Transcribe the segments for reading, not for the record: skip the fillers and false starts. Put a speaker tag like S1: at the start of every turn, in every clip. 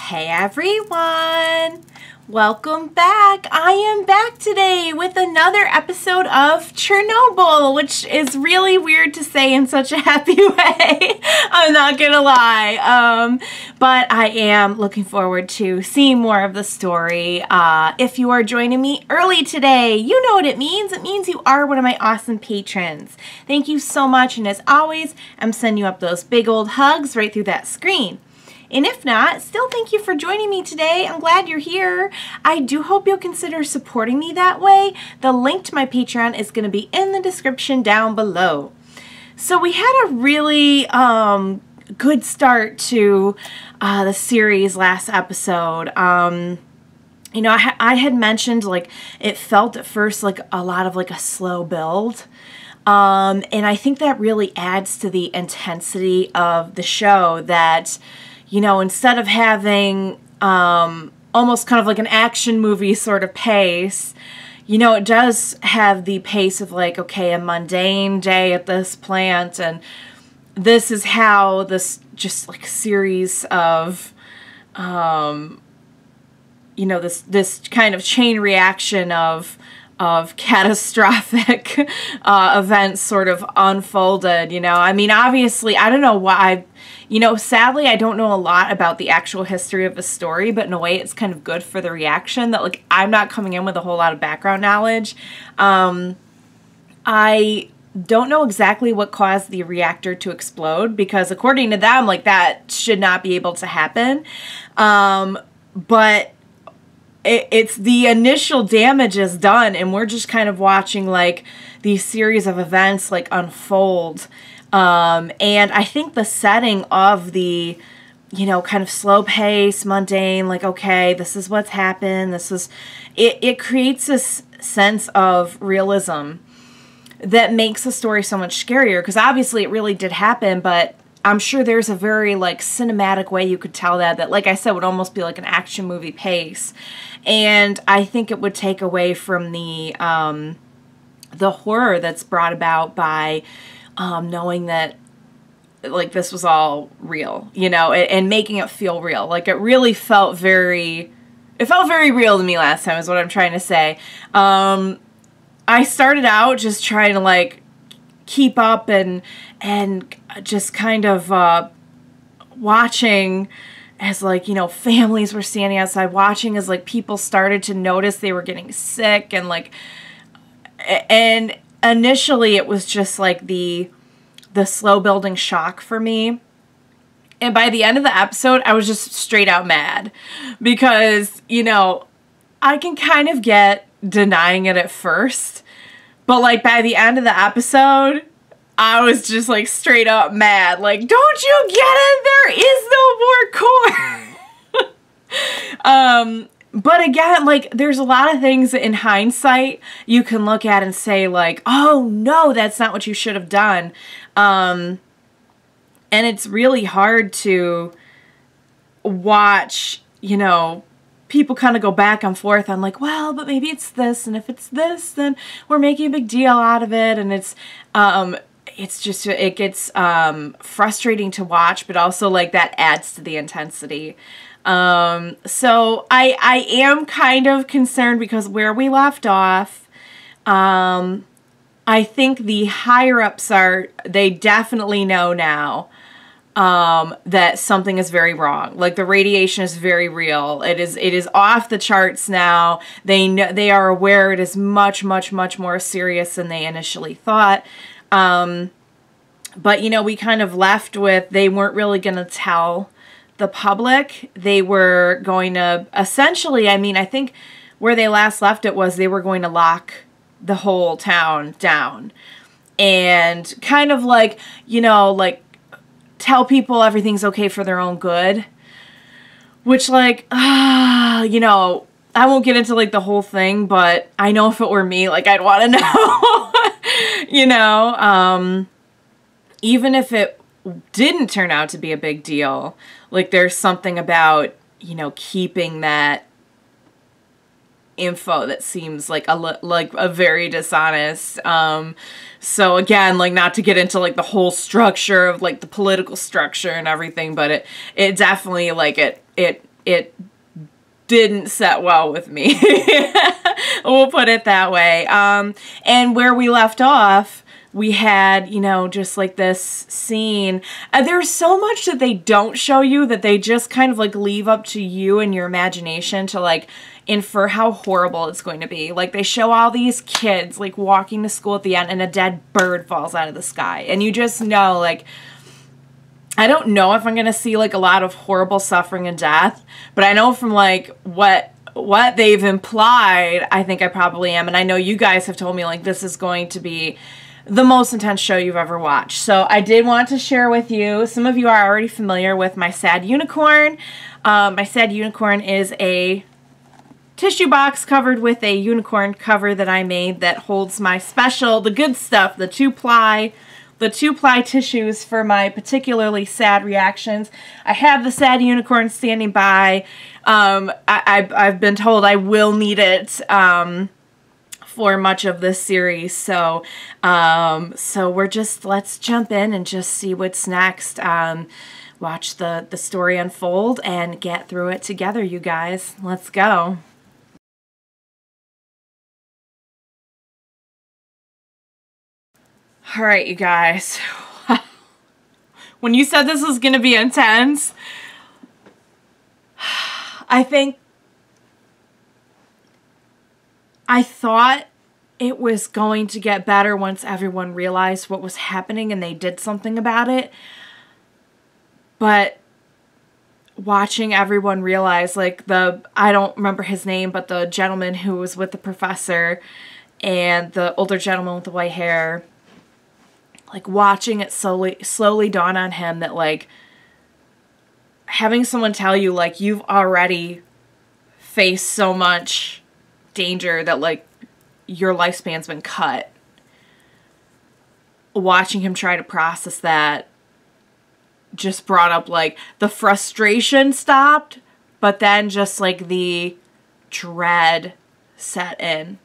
S1: Hey everyone! Welcome back! I am back today with another episode of Chernobyl, which is really weird to say in such a happy way. I'm not gonna lie. But I am looking forward to seeing more of the story. If you are joining me early today, you know what it means. It means you are one of my awesome patrons. Thank you so much, and as always, I'm sending you up those big old hugs right through that screen. And if not, still thank you for joining me today. I'm glad you're here. I do hope you'll consider supporting me that way. The link to my Patreon is going to be in the description down below. So we had a really good start to the series last episode. You know, I had mentioned like it felt at first like a lot of like a slow build. And I think that really adds to the intensity of the show that, you know, instead of having almost kind of like an action movie sort of pace, you know, it does have the pace of like, okay, a mundane day at this plant, and this is how this just like series of, you know, this kind of chain reaction of catastrophic events sort of unfolded, you know. I mean, obviously, I don't know why. You know, sadly, I don't know a lot about the actual history of the story, but in a way it's kind of good for the reaction that, like, I'm not coming in with a whole lot of background knowledge. I don't know exactly what caused the reactor to explode, because according to them, like, that should not be able to happen. But it's the initial damage is done, and we're just kind of watching, like, these series of events, like, unfold. And I think the setting of the, you know, kind of slow pace, mundane, like, okay, this is what's happened, this is, it creates this sense of realism that makes the story so much scarier, because obviously it really did happen, but I'm sure there's a very, like, cinematic way you could tell that, like I said, would almost be like an action movie pace. And I think it would take away from the horror that's brought about by knowing that, like, this was all real, you know, and making it feel real. Like, it really felt very real to me last time is what I'm trying to say. I started out just trying to, like, keep up and just kind of watching as, like, you know, families were standing outside watching as, like, people started to notice they were getting sick, and, like, and initially it was just like the slow building shock for me. And by the end of the episode, I was just straight out mad, because, you know, I can kind of get denying it at first, but, like, by the end of the episode, I was just, like, straight up mad. Like, don't you get it? There is no more core. But again, like, there's a lot of things that in hindsight you can look at and say, like, oh no, that's not what you should have done. And it's really hard to watch, you know, people kind of go back and forth on, like, well, but maybe it's this, and if it's this, then we're making a big deal out of it, and it's just, it gets frustrating to watch, but also, like, that adds to the intensity. So I am kind of concerned, because where we left off, I think the higher-ups they definitely know now, that something is very wrong. Like, the radiation is very real. It is off the charts now. They are aware it is much, much, much more serious than they initially thought. But, you know, we kind of left with, they weren't really going to tell the public. They were going to, essentially, I mean, I think where they last left it was they were going to lock the whole town down and kind of, like, you know, like, tell people everything's okay for their own good, which, like, you know, I won't get into, like, the whole thing, but I know if it were me, like, I'd want to know, you know, even if it didn't turn out to be a big deal, like, there's something about, you know, keeping that info that seems like a very dishonest. So again, like, not to get into, like, the whole structure of, like, the political structure and everything, but it definitely, like, it it didn't set well with me. We'll put it that way. And where we left off, we had, you know, just like this scene. There's so much that they don't show you that they just kind of like leave up to you and your imagination to like infer how horrible it's going to be. Like they show all these kids like walking to school at the end and a dead bird falls out of the sky. And you just know, like, I don't know if I'm going to see like a lot of horrible suffering and death, but I know from like what they've implied, I think I probably am. And I know you guys have told me like this is going to be the most intense show you've ever watched. So I did want to share with you, some of you are already familiar with my Sad Unicorn. My Sad Unicorn is a tissue box covered with a unicorn cover that I made that holds my special, the good stuff, the two-ply tissues for my particularly sad reactions. I have the Sad Unicorn standing by. I've been told I will need it for much of this series, so let's jump in and just see what's next. Watch the story unfold and get through it together, you guys. Let's go. All right, you guys. When you said this was gonna be intense, I thought it was going to get better once everyone realized what was happening and they did something about it. But watching everyone realize, like I don't remember his name, but the gentleman who was with the professor and the older gentleman with the white hair, like watching it slowly dawn on him that like having someone tell you like you've already faced so much danger that like your lifespan's been cut. Watching him try to process that just brought up like the frustration stopped, but then just like the dread set in.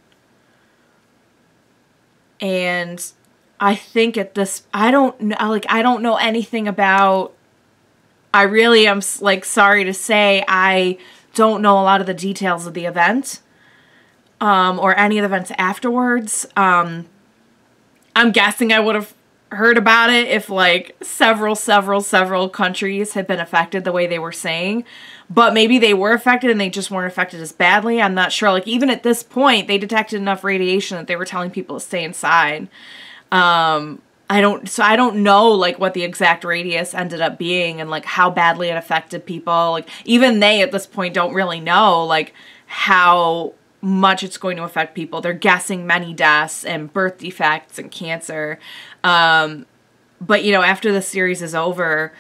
S1: And I think at this, I don't know anything about, I really am like sorry to say I don't know a lot of the details of the event. Or any of the events afterwards. I'm guessing I would have heard about it if like several countries had been affected the way they were saying. But maybe they were affected and they just weren't affected as badly. I'm not sure. Like even at this point, they detected enough radiation that they were telling people to stay inside. I don't know like what the exact radius ended up being and like how badly it affected people. Like even they at this point don't really know like how much it's going to affect people. They're guessing many deaths and birth defects and cancer. But you know, after the series is over,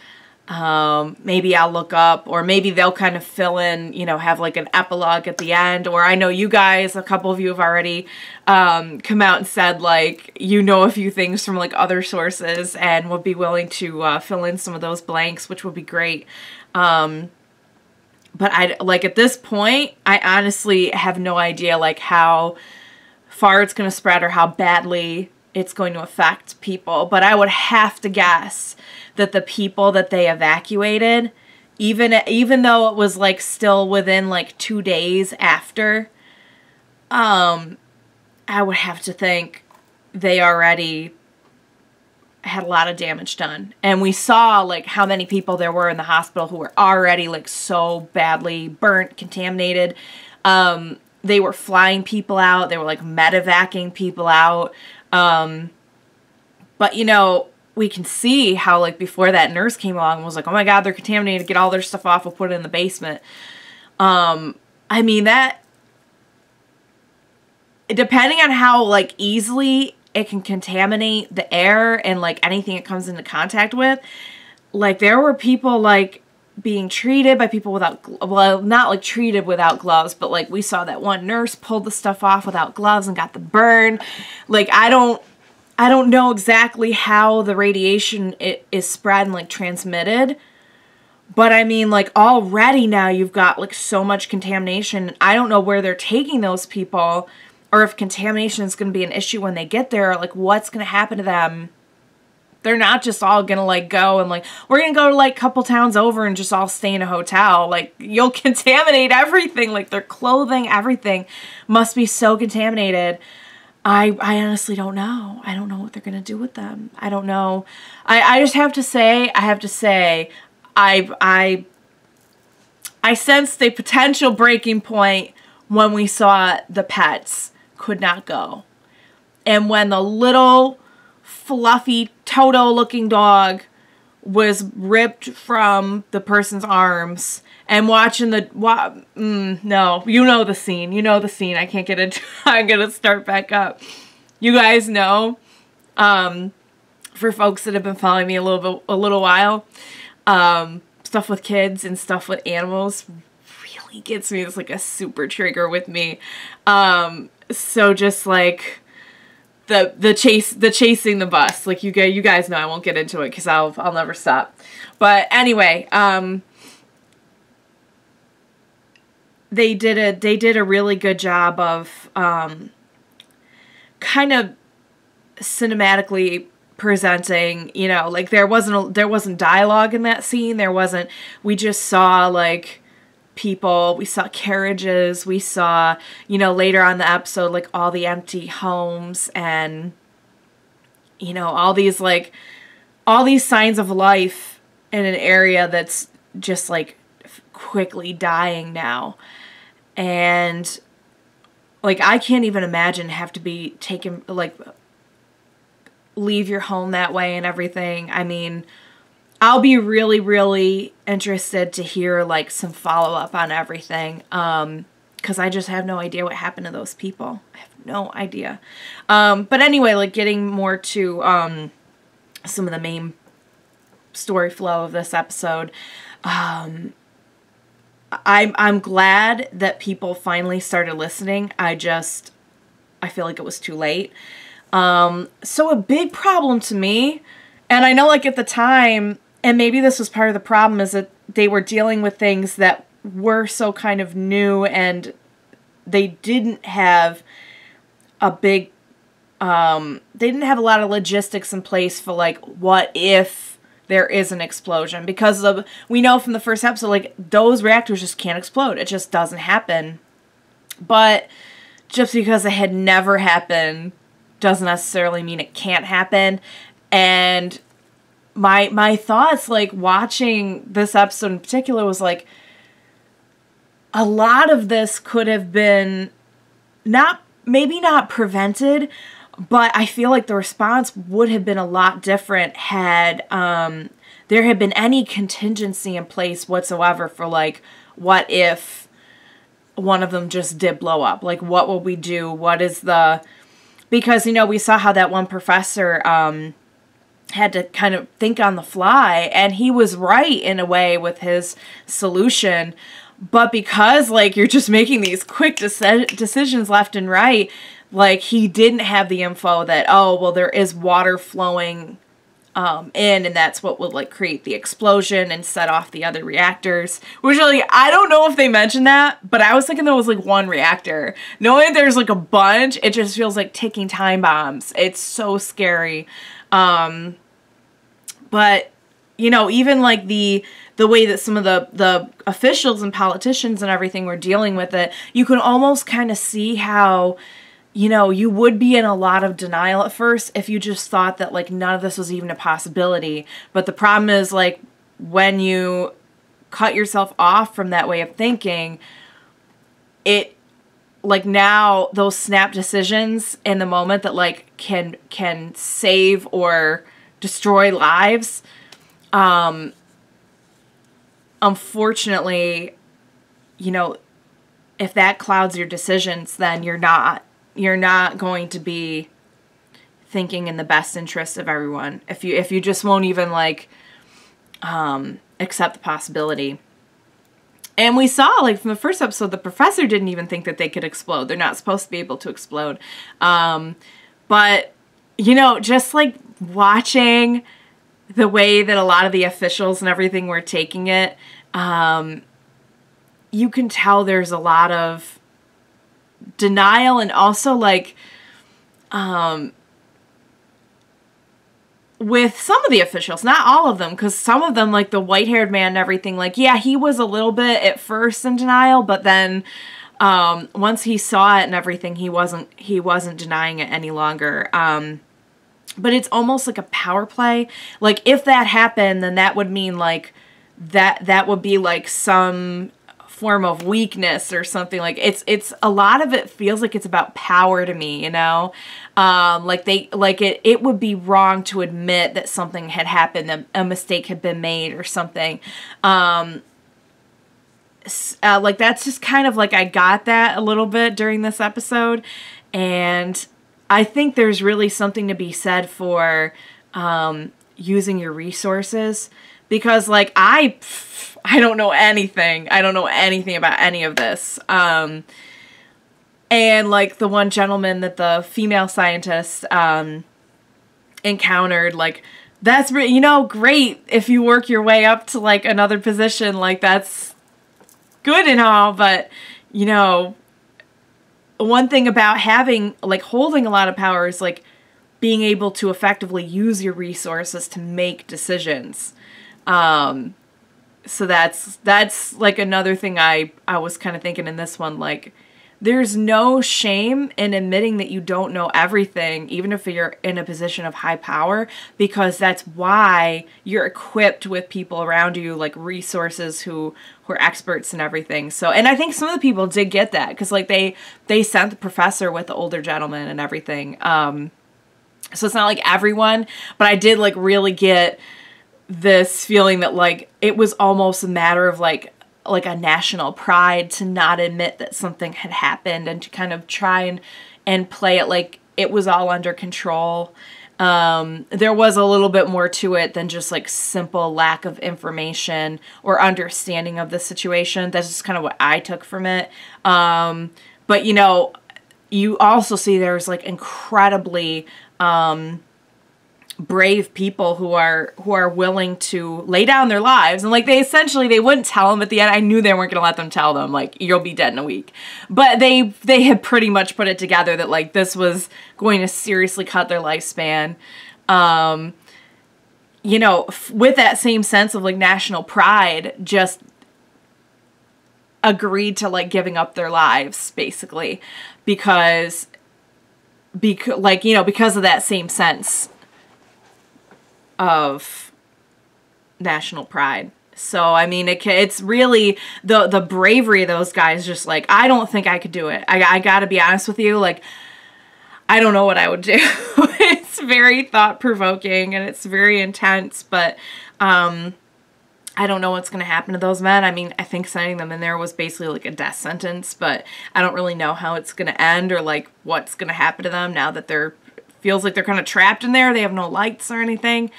S1: maybe I'll look up, or maybe they'll kind of fill in, you know, have like an epilogue at the end. Or I know you guys, a couple of you have already come out and said like, you know, a few things from like other sources and would be willing to fill in some of those blanks, which would be great. But at this point, I honestly have no idea like how far it's going to spread or how badly it's going to affect people. But I would have to guess that the people that they evacuated, even though it was like still within like 2 days after, I would have to think they already had a lot of damage done. And we saw like how many people there were in the hospital who were already like so badly burnt, contaminated. They were flying people out. They were like medevacing people out. But you know, we can see how like before that nurse came along and was like, oh my God, they're contaminated. Get all their stuff off. We'll put it in the basement. I mean that, depending on how like easily it can contaminate the air and like anything it comes into contact with, like there were people like being treated by people without, well, not like treated without gloves, but like we saw that one nurse pulled the stuff off without gloves and got the burn. Like I don't know exactly how the radiation is spread and like transmitted, but I mean like already now you've got like so much contamination. I don't know where they're taking those people, or if contamination is going to be an issue when they get there, or like what's going to happen to them They're not just all gonna like go and like, we're gonna go to like a couple towns over and just all stay in a hotel. Like, you'll contaminate everything. Like, their clothing, everything must be so contaminated. I honestly don't know. I don't know what they're gonna do with them. I don't know. I just have to say, I sensed a potential breaking point when we saw the pets could not go. And when the little fluffy Toto looking dog was ripped from the person's arms and watching the, no, you know the scene. You know the scene. I can't get it. I'm going to start back up. You guys know, for folks that have been following me a little while, stuff with kids and stuff with animals really gets me. It's like a super trigger with me. So just like the chasing the bus, like you guys know, I won't get into it because I'll never stop. But anyway, they did a really good job of kind of cinematically presenting, you know, like there wasn't dialogue in that scene. We just saw like people, we saw carriages, we saw, you know, later on the episode, like all the empty homes and, you know, all these signs of life in an area that's just like quickly dying now. And like, I can't even imagine have to be taken, like, leave your home that way and everything. I mean, I'll be really, really interested to hear like some follow-up on everything. Because I just have no idea what happened to those people. I have no idea. But anyway, like getting more to some of the main story flow of this episode. I'm glad that people finally started listening. I feel like it was too late. So a big problem to me, and I know like at the time, and maybe this was part of the problem, is that they were dealing with things that were so kind of new and they didn't have a big, they didn't have a lot of logistics in place for like, what if there is an explosion? Because we know from the first episode, like those reactors just can't explode. It just doesn't happen. But just because it had never happened doesn't necessarily mean it can't happen. And my thoughts, like watching this episode in particular, was like, a lot of this could have been maybe not prevented, but I feel like the response would have been a lot different had there had been any contingency in place whatsoever for like, what if one of them just did blow up? Like, what will we do? Because, you know, we saw how that one professor had to kind of think on the fly, and he was right in a way with his solution. But because, like, you're just making these quick decisions left and right, like, he didn't have the info that, oh, well, there is water flowing in, and that's what would, like, create the explosion and set off the other reactors. Which, like, I don't know if they mentioned that, but I was thinking there was, like, one reactor. Knowing there's, like, a bunch, it just feels like ticking time bombs. It's so scary. But, you know, even, like, the way that some of the officials and politicians and everything were dealing with it, you can almost kind of see how, you know, you would be in a lot of denial at first if you just thought that, like, none of this was even a possibility. But the problem is, like, when you cut yourself off from that way of thinking, it, like, now those snap decisions in the moment that, like, can save or destroy lives, unfortunately, you know, if that clouds your decisions, then you're not going to be thinking in the best interest of everyone. If you just won't even, like, accept the possibility. And we saw, like, from the first episode, the professor didn't even think that they could explode. They're not supposed to be able to explode. But, you know, just, like, watching the way that a lot of the officials and everything were taking it, you can tell there's a lot of denial and also, like, with some of the officials, not all of them, because some of them, like the white-haired man and everything, like, yeah, he was a little bit at first in denial, but then once he saw it and everything, he wasn't denying it any longer. But it's almost like a power play. Like, if that happened, then that would mean, like, that would be, like, some form of weakness or something. Like, it's a lot of it feels like it's about power to me, you know? It would be wrong to admit that something had happened, that a mistake had been made or something. Like, that's just kind of like, I got that a little bit during this episode, and I think there's really something to be said for using your resources, because, like, I don't know anything. I don't know anything about any of this. And, like, the one gentleman that the female scientist encountered, like, that's, you know, great if you work your way up to, like, another position. Like, that's good and all, but, you know, one thing about having, like, holding a lot of power is, like, being able to effectively use your resources to make decisions. So that's like another thing I was kind of thinking in this one, like, there's no shame in admitting that you don't know everything, even if you're in a position of high power, because that's why you're equipped with people around you, like resources who are experts and everything. So, and I think some of the people did get that, because, like, they sent the professor with the older gentleman and everything. So it's not like everyone, but I did, like, really get this feeling that, like, it was almost a matter of, like a national pride to not admit that something had happened, and to kind of try and play it like it was all under control. There was a little bit more to it than just, like, simple lack of information or understanding of the situation. That's just kind of what I took from it. But, you know, you also see there's, like, incredibly brave people who are willing to lay down their lives, and, like, they wouldn't tell them at the end. I knew they weren't gonna let them tell them, like, you'll be dead in a week, but they had pretty much put it together that, like, this was going to seriously cut their lifespan. You know, with that same sense of, like, national pride, just agreed to, like, giving up their lives, basically, because like, you know, because of that same sense of national pride. So, I mean, it's really the bravery of those guys. Just, like, I don't think I could do it. I gotta be honest with you. Like, I don't know what I would do. It's very thought-provoking and it's very intense, but I don't know what's going to happen to those men. I mean, I think sending them in there was basically like a death sentence, but I don't really know how it's going to end, or, like, what's going to happen to them now that feels like they're kind of trapped in there. They have no lights or anything.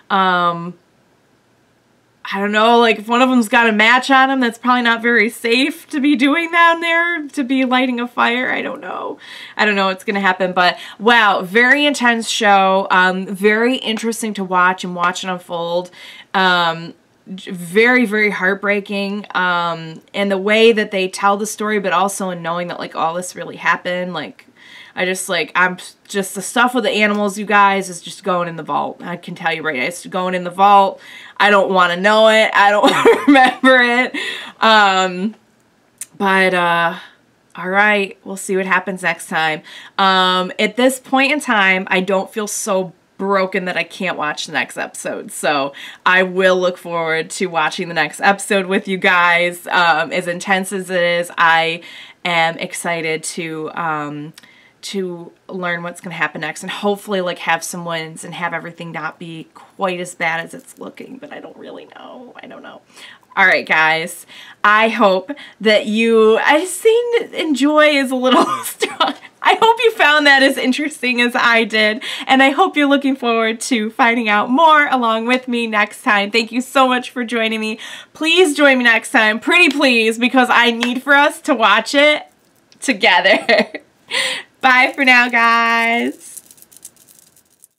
S1: I don't know, like, if one of them's got a match on them, that's probably not very safe to be doing down there, to be lighting a fire. I don't know. I don't know what's going to happen, but wow, very intense show. Very interesting to watch and watch it unfold. Very, very heartbreaking. And the way that they tell the story, but also in knowing that, like, all this really happened, like, I'm just, the stuff with the animals, you guys, is just going in the vault. I can tell you right now, it's going in the vault. I don't want to know it. I don't want to remember it. All right, we'll see what happens next time. At this point in time, I don't feel so broken that I can't watch the next episode. So I will look forward to watching the next episode with you guys. As intense as it is, I am excited to learn what's going to happen next, and hopefully, like, have some wins and have everything not be quite as bad as it's looking, but I don't really know. I don't know. All right, guys, I hope that I think enjoy is a little strong. I hope you found that as interesting as I did, and I hope you're looking forward to finding out more along with me next time. Thank you so much for joining me. Please join me next time, pretty please, because I need for us to watch it together. Bye for now, guys.